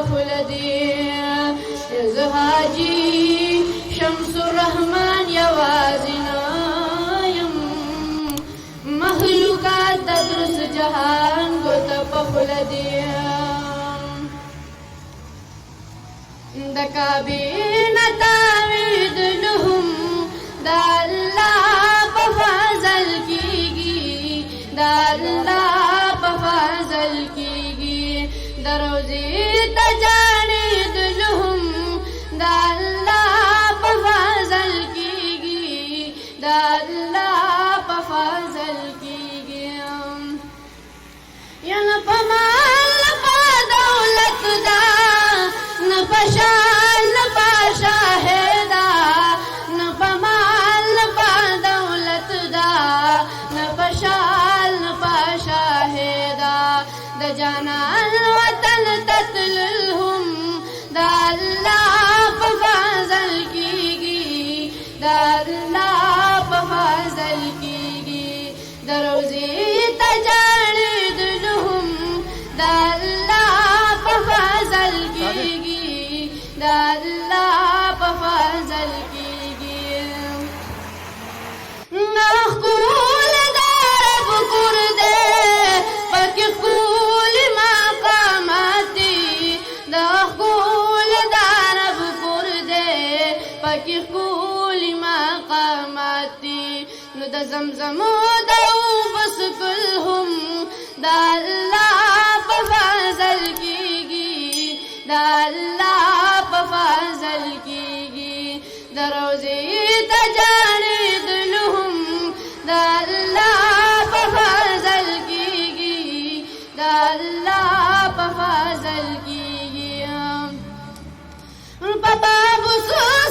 پخلدی زهاجی شمس الرحمن یوازینایم مخلوقات تدرس جهان گوت پخلدی دکابین تاوید لهم دا اللہ پفازل کیگی دا اللہ پفازل کیگی دروزی تجانید لهم دا اللہ پفازل کیگی دا اللہ پفازل کیگی یا نپمال نپا دولت دا نپشال نپا شاہدہ نپمال نپا دولت دا نپشال نپا شاہدہ دا جانان وطن تتللہم دا اللہ پفازل کیگی دا اللہ پفازل کیگی دا روزی تجانید لہم دا اللہ پفازل کیگی دا اللہ پفازل کیگی نخکول دارب کردے پکی خکول مقاماتی نخکول دارب کردے پکی خکول مقاماتی نو دا زمزمو دا اوبس کلهم دا اللہ پفازل کیگی دا اللہ پفازل کیگی دا روزی تجانید لهم دا اللہ پفازل کیگی دا اللہ پفازل کیگی باب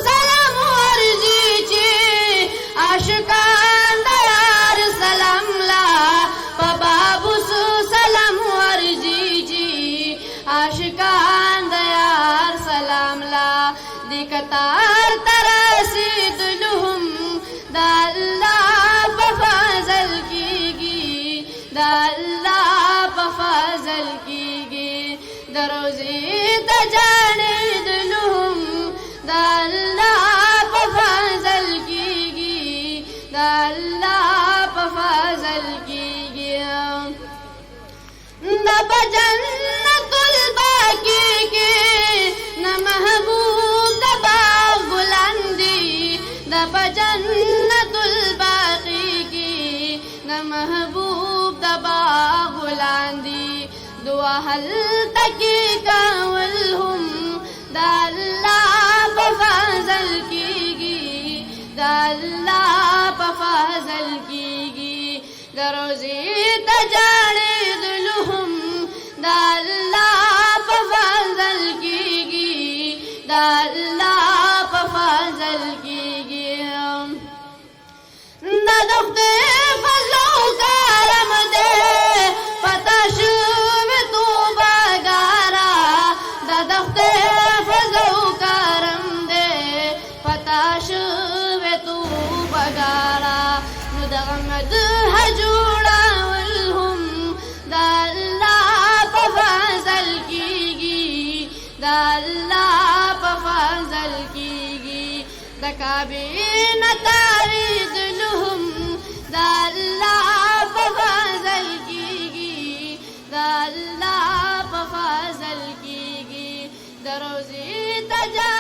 سلام ورجی چی عاشقان دیار سلام لا باب سلام ورجی چی عاشقان دیار سلام لا دی کتار ترسید لهم دا اللہ پفازل کیگی دا اللہ پفازل کیگی دا روزی تجانید لهم دا اللہ پفازل کیگی دا اللہ پفازل کیگی دا بجنت الباقی کی نا محبوب دا باغ بلندی دا بجنت الباقی کی نا محبوب دا باغ بلندی دعا حل تکی کاولهم دا اللہ پفازل کیگی دا اللہ پفازل کیگی دا روزی تجانید لهم دا اللہ پفازل کیگی دا اللہ پفازل کیگی دا دخت فضلو کارم دے پتا شوب تو بگارا دا دخت فضلو کارم دے پتا شوب تو بگارا نو دا غمد حجوڑا والهم دا اللہ پفازل کیگی دا اللہ پفازل کیگی دا کابین تارید لهم دا اللہ پفازل کیگی دا اللہ پفازل کیگی دا روزی تجا